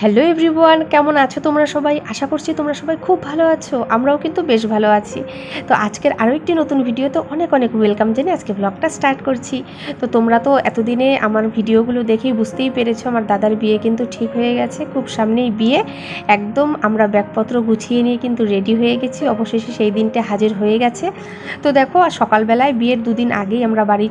Hello everyone, কেমন আছো তোমরা সবাই? আশা করছি তোমরা সবাই খুব ভালো আছো। আমরাও কিন্তু বেশ ভালো আছি। তো আজকের আরও একটি নতুন ভিডিওতে অনেক অনেক ওয়েলকাম জানিয়ে আজকে ব্লগটা স্টার্ট করছি। তো তোমরা তো এতদিনে আমার ভিডিওগুলো দেখেই বুঝতেই পেরেছো আমার দাদার বিয়ে কিন্তু ঠিক হয়ে গেছে। খুব সামনেই বিয়ে, একদম আমরা ব্যাগপত্র গুছিয়ে নিয়ে কিন্তু রেডি হয়ে গেছি। অবশেষে সেই দিনটা হাজির হয়ে গেছে। তো দেখো সকালবেলায় বিয়ের দুদিন আগেই আমরা বাড়ি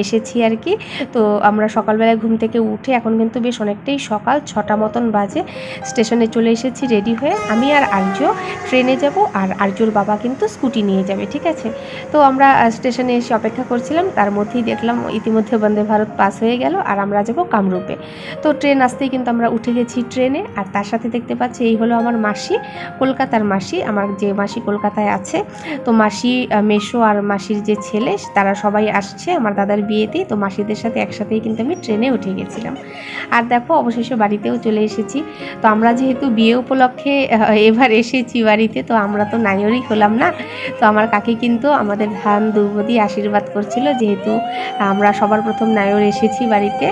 এসেছি আর কি। তো আমরা সকালবেলায় ঘুম থেকে উঠে এখন কিন্তু বেশ অনেকটাই সকাল 6টা মতন বাজে, স্টেশনে চলে এসেছি রেডি হয়ে। আমি আর আর্য ট্রেনে যাব, আর আর্যর বাবা কিন্তু স্কুটি নিয়ে যাবে, ঠিক আছে। তো আমরা স্টেশনে এসে অপেক্ষা করছিলাম, তার মধ্যেই দেখলাম ইতিমধ্যে বন্দে ভারত পাস হয়ে গেল আর আমরা যাব কামরূপে। তো ট্রেন আসতেই কিন্তু আমরা উঠে গেছি ট্রেনে। আর তার সাথে দেখতে পাচ্ছি এই হলো আমার মাসি, কলকাতার মাসি, আমার যে মাসি কলকাতায় আছে। তো মাসি, মেসো আর মাসির যে ছেলে তারা সবাই আসছে আমার দাদার বিয়েতেই। তো মাসিদের সাথে একসাথেই কিন্তু আমি ট্রেনে উঠে গেছিলাম। আর দেখো অবশেষে বাড়িতেও চলে এসেছি। তো আমরা যেহেতু বিয়ে উপলক্ষে এবার এসেছি বাড়িতে, তো আমরা তো নাইয়রই হলাম না। তো আমার কাকি কিন্তু আমাদের ধান দুর্বদি আশীর্বাদ করছিল, যেহেতু আমরা সবার প্রথম নাইয়র এসেছি বাড়িতে।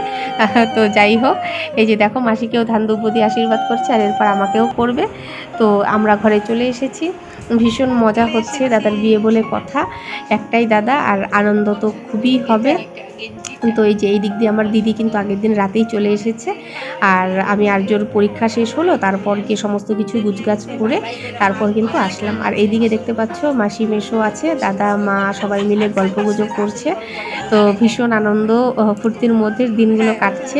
তো যাই হোক, এই যে দেখো মাসিকেও ধান দুর্বদি আশীর্বাদ করছে আর এরপর আমাকেও করবে। তো আমরা ঘরে চলে এসেছি। ভীষণ মজা হচ্ছে, দাদার বিয়ে বলে কথা, একটাই দাদা আর আনন্দ তো খুবই হবে। তো এই যে এই দিক দিয়ে আমার দিদি কিন্তু আগের দিন রাতেই চলে এসেছে। আর আমি আর্যর পরীক্ষা শেষ হলো, তারপর গিয়ে সমস্ত কিছু গুছগাছ করে তারপর কিন্তু আসলাম। আর এইদিকে দেখতে পাচ্ছ মাসি মেসো আছে, দাদা মা সবাই মিলে গল্পগুজব করছে। তো ভীষণ আনন্দ ফুর্তির মধ্যে দিনগুলো কাটছে।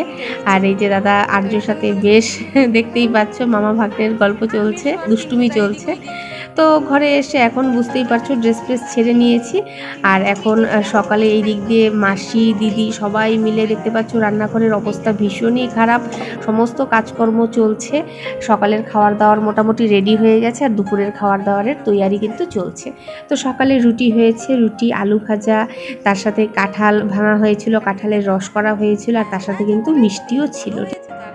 আর এই যে দাদা আর্যর সাথে বেশ দেখতেই পাচ্ছ মামা ভাগ্নের গল্প চলছে, দুষ্টুমি চলছে। তো ঘরে এসে এখন বুঝতেই পারছো ড্রেস ফ্রেস ছেড়ে নিয়েছি। আর এখন সকালে এই দিক দিয়ে মাসি দিদি সবাই মিলে দেখতে পাচ্ছ রান্নাঘরের অবস্থা ভীষণই খারাপ, সমস্ত কাজকর্ম চলছে। সকালের খাওয়ার দাওয়ার মোটামুটি রেডি হয়ে গেছে আর দুপুরের খাওয়ার দাওয়ারের তৈয়ারি কিন্তু চলছে। তো সকালে রুটি হয়েছে, রুটি আলু ভাজা, তার সাথে কাঁঠাল ভাঙা হয়েছিল, কাঁঠালের রস করা হয়েছিল, আর তার সাথে কিন্তু মিষ্টিও ছিল।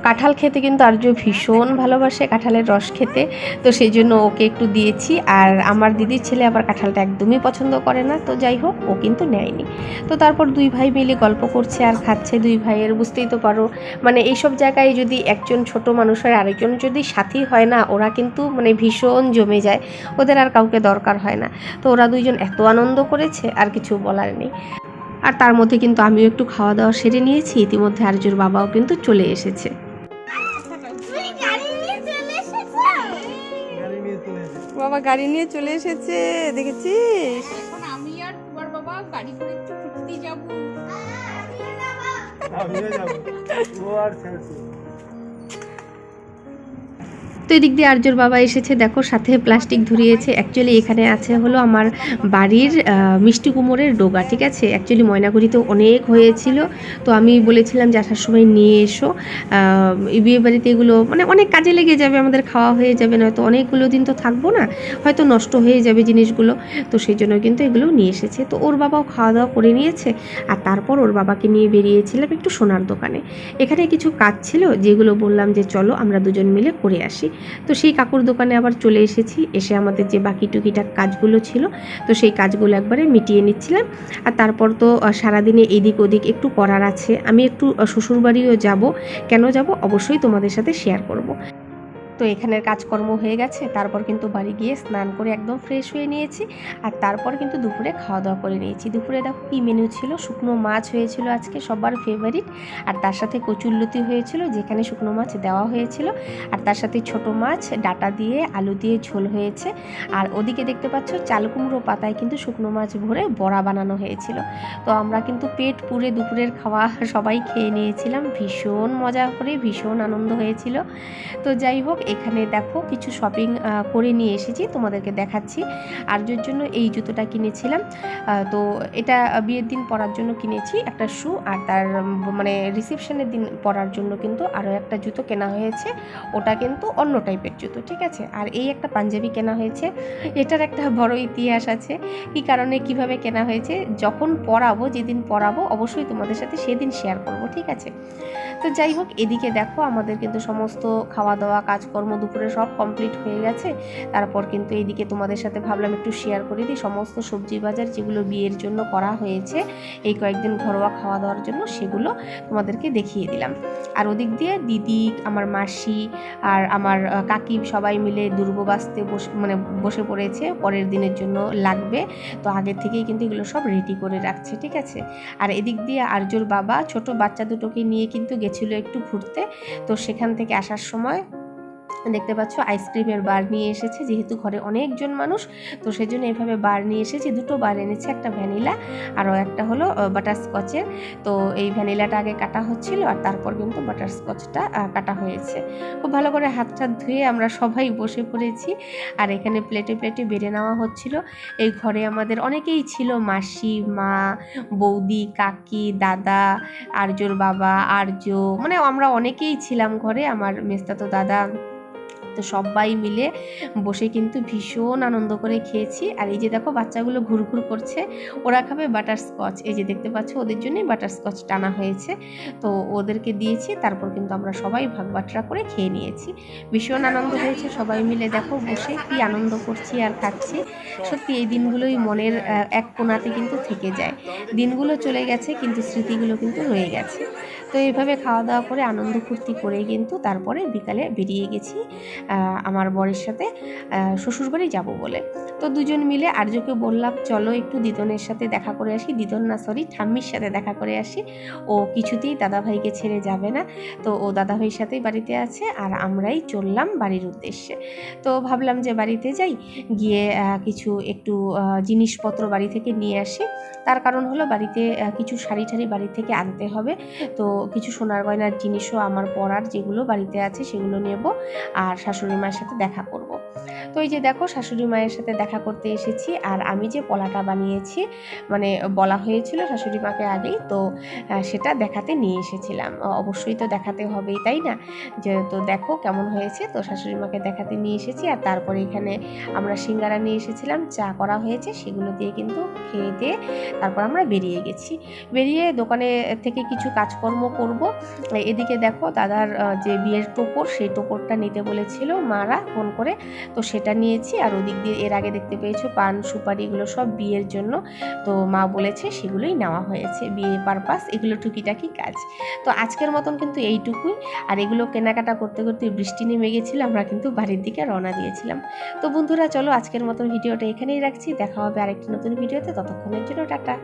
কাঁঠাল খেতে কিন্তু আর্য ভীষণ ভালোবাসে, কাঁঠালের রস খেতে। তো সেই জন্য ওকে একটু দিয়েছি। আর আমার দিদির ছেলে আবার কাঁঠালটা একদমই পছন্দ করে না, তো যাই হোক ও কিন্তু নেয়নি। তো তারপর দুই ভাই মিলে গল্প করছে আর খাচ্ছে। দুই ভাইয়ের বুঝতেই তো পারো, মানে এইসব জায়গায় যদি একজন ছোট মানুষ হয় আরেকজন যদি সাথী হয় না, ওরা কিন্তু মানে ভীষণ জমে যায়, ওদের আর কাউকে দরকার হয় না। তো ওরা দুইজন এত আনন্দ করেছে আর কিছু বলার নেই। আর তার মধ্যে কিন্তু আমিও একটু খাওয়া দাওয়া সেরে নিয়েছি। ইতিমধ্যে আর্যর বাবাও কিন্তু চলে এসেছে। বাবা গাড়ি নিয়ে চলে এসেছে, দেখেছিস? এখন আমি আর তোমার বাবা গাড়ি করে একটু ঘুরতে যাব। আমিও যাব। ও আর ছেড়েছে। তো এদিক দিয়ে আর্যর বাবা এসেছে, দেখো সাথে প্লাস্টিক ধরিয়েছে। অ্যাকচুয়ালি এখানে আছে হলো আমার বাড়ির মিষ্টি কুমোরের ডোগা, ঠিক আছে। অ্যাকচুয়ালি ময়নাগুড়িতেও অনেক হয়েছিল, তো আমি বলেছিলাম যে আসার সময় নিয়ে এসো। এই বিয়ে বাড়িতে এগুলো মানে অনেক কাজে লেগে যাবে, আমাদের খাওয়া হয়ে যাবে, নয়তো অনেকগুলো দিন তো থাকবো না, হয়তো নষ্ট হয়ে যাবে জিনিসগুলো। তো সেই জন্য কিন্তু এগুলো নিয়ে এসেছে। তো ওর বাবাও খাওয়া দাওয়া করে নিয়েছে। আর তারপর ওর বাবাকে নিয়ে বেরিয়েছিলাম একটু সোনার দোকানে। এখানে কিছু কাজ ছিল যেগুলো বললাম যে চলো আমরা দুজন মিলে করে আসি। তো সেই কাকুর দোকানে আবার চলে এসেছি। এসে আমাদের যে বাকি টুকিটাক কাজগুলো ছিল, তো সেই কাজগুলো একবারে মিটিয়ে নিচ্ছিলাম। আর তারপর তো সারাদিনে এদিক ওদিক একটু করার আছে। আমি একটু শ্বশুরবাড়িও যাব, কেন যাব অবশ্যই তোমাদের সাথে শেয়ার করব। তো এখানের কাজকর্ম হয়ে গেছে, তারপর কিন্তু বাড়ি গিয়ে স্নান করে একদম ফ্রেশ হয়ে নিয়েছি। আর তারপর কিন্তু দুপুরে খাওয়া দাওয়া করে নিয়েছি। দুপুরে দেখো কী মেনু ছিল, শুকনো মাছ হয়েছিল আজকে সবার ফেভারিট, আর তার সাথে কচুরলতি হয়েছিল যেখানে শুকনো মাছ দেওয়া হয়েছিল, আর তার সাথে ছোট মাছ ডাটা দিয়ে আলু দিয়ে ঝোল হয়েছে। আর ওদিকে দেখতে পাচ্ছ চাল কুমড়ো পাতায় কিন্তু শুকনো মাছ ভরে বড়া বানানো হয়েছিল। তো আমরা কিন্তু পেট পুরে দুপুরের খাওয়া সবাই খেয়ে নিয়েছিলাম, ভীষণ মজা করে, ভীষণ আনন্দ হয়েছিল। তো যাই হোক, এখানে দেখো কিছু শপিং করে নিয়ে এসেছি, তোমাদেরকে দেখাচ্ছি। আর্যর জন্য এই জুতোটা কিনেছিলাম। তো এটা বিয়ের দিন পরার জন্য কিনেছি একটা শু, আর তার মানে রিসেপশনের দিন পরার জন্য কিন্তু আরও একটা জুতো কেনা হয়েছে, ওটা কিন্তু অন্য টাইপের জুতো, ঠিক আছে। আর এই একটা পাঞ্জাবি কেনা হয়েছে, এটার একটা বড় ইতিহাস আছে, কী কারণে কিভাবে কেনা হয়েছে, যখন পরাবো, যেদিন পরাবো অবশ্যই তোমাদের সাথে সেদিন শেয়ার করব, ঠিক আছে। তো যাই হোক, এদিকে দেখো আমাদের কিন্তু সমস্ত খাওয়া দাওয়া কাজকর্ম দুপুরে সব কমপ্লিট হয়ে গেছে। তারপর কিন্তু এইদিকে তোমাদের সাথে ভাবলাম একটু শেয়ার করে দিই সমস্ত সবজি বাজার যেগুলো বিয়ের জন্য করা হয়েছে এই কয়েকদিন ঘরোয়া খাওয়া দাওয়ার জন্য, সেগুলো তোমাদেরকে দেখিয়ে দিলাম। আর ওদিক দিয়ে দিদি, আমার মাসি আর আমার কাকি সবাই মিলে দুর্গো বাজতে বসে পড়েছে, পরের দিনের জন্য লাগবে। তো আগের থেকেই কিন্তু এগুলো সব রেডি করে রাখছে, ঠিক আছে। আর এদিক দিয়ে আর্যর বাবা ছোট বাচ্চা দুটোকে নিয়ে কিন্তু গেছিলো একটু ঘুরতে। তো সেখান থেকে আসার সময় দেখতে পাচ্ছ আইসক্রিমের বার নিয়ে এসেছে, যেহেতু ঘরে অনেকজন মানুষ তো সেজন্য এইভাবে বার নিয়ে এসেছি। দুটো বার এনেছে, একটা ভ্যানিলা আরও একটা হলো বাটারস্কচের। তো এই ভ্যানিলাটা আগে কাটা হচ্ছিল আর তারপর কিন্তু বাটারস্কচটা কাটা হয়েছে। খুব ভালো করে হাত টাত ধুয়ে আমরা সবাই বসে পড়েছি। আর এখানে প্লেটে প্লেটে বেড়ে নেওয়া হচ্ছিল। এই ঘরে আমাদের অনেকেই ছিল, মাসি, মা, বৌদি, কাকি, দাদা, আর্যর বাবা, আর্য, মানে আমরা অনেকেই ছিলাম ঘরে, আমার মেজদাতো দাদা। তো সবাই মিলে বসে কিন্তু ভীষণ আনন্দ করে খেয়েছি। আর এই যে দেখো বাচ্চাগুলো ঘুরঘুর করছে, ওরা খাবে বাটারস্কচ। এই যে দেখতে পাচ্ছ ওদের জন্যই বাটারস্কচ টানা হয়েছে, তো ওদেরকে দিয়েছি। তারপর কিন্তু আমরা সবাই ভাগ বাটরা করে খেয়ে নিয়েছি। ভীষণ আনন্দ হয়েছে, সবাই মিলে দেখো বসে কি আনন্দ করছি আর খাচ্ছি। সত্যি এই দিনগুলোই মনের এক কোণাতে কিন্তু থেকে যায়। দিনগুলো চলে গেছে কিন্তু স্মৃতিগুলো কিন্তু রয়ে গেছে। তো এইভাবে খাওয়া দাওয়া করে আনন্দ ফুর্তি করে কিন্তু তারপরে বিকালে বেরিয়ে গেছি আমার বরের সাথে শ্বশুরবাড়ি যাব বলে। তো দুজন মিলে আর্যকে বললাম চলো একটু দিদনের সাথে দেখা করে আসি, দিদন না সরি ঠাম্মির সাথে দেখা করে আসি। ও কিছুতেই দাদাভাইকে ছেড়ে যাবে না, তো ও দাদাভাইয়ের সাথেই বাড়িতে আছে আর আমরাই চললাম বাড়ির উদ্দেশ্যে। তো ভাবলাম যে বাড়িতে যাই, গিয়ে কিছু একটু জিনিসপত্র বাড়ি থেকে নিয়ে আসি। তার কারণ হলো বাড়িতে কিছু শাড়ি ঠাড়ি বাড়ি থেকে আনতে হবে। তো কিছু সোনার গয়নার জিনিসও আমার পরার যেগুলো বাড়িতে আছে সেগুলো নেব, আর শাশুড়ি মায়ের সাথে দেখা করব। তো এই যে দেখো শাশুড়ি মায়ের সাথে দেখা করতে এসেছি। আর আমি যে পলাটা বানিয়েছি, মানে বলা হয়েছিল শাশুড়ি মাকে আগেই, তো সেটা দেখাতে নিয়ে এসেছিলাম। অবশ্যই তো দেখাতে হবেই, তাই না? যে তো দেখো কেমন হয়েছে। তো শাশুড়ি মাকে দেখাতে নিয়ে এসেছি। আর তারপরে এখানে আমরা সিঙ্গারা নিয়ে এসেছিলাম, চা করা হয়েছে, সেগুলো দিয়ে কিন্তু খেয়ে দিয়ে তারপর আমরা বেরিয়ে গেছি। বেরিয়ে দোকানে থেকে কিছু কাজকর্ম করব। এদিকে দেখো দাদার যে বিয়ের টোপর, সেই টোপরটা নিতে বলেছিল মারা ফোন করে, তো সেটা নিয়েছি। আর ওদিক দিয়ে এর আগে দেখতে পেয়েছো পান সুপারি, এগুলো সব বিয়ের জন্য, তো মা বলেছে সেগুলোই নেওয়া হয়েছে, বিয়ে পারপাস এগুলো টুকিটাকি কাজ। তো আজকের মতন কিন্তু এইটুকুই। আর এগুলো কেনাকাটা করতে করতে বৃষ্টি নেমে গেছিলো, আমরা কিন্তু বাড়ির দিকে রওনা দিয়েছিলাম। তো বন্ধুরা চলো আজকের মতন ভিডিওটা এখানেই রাখছি, দেখা হবে আরেকটি নতুন ভিডিওতে, ততক্ষণের জন্য টাটা।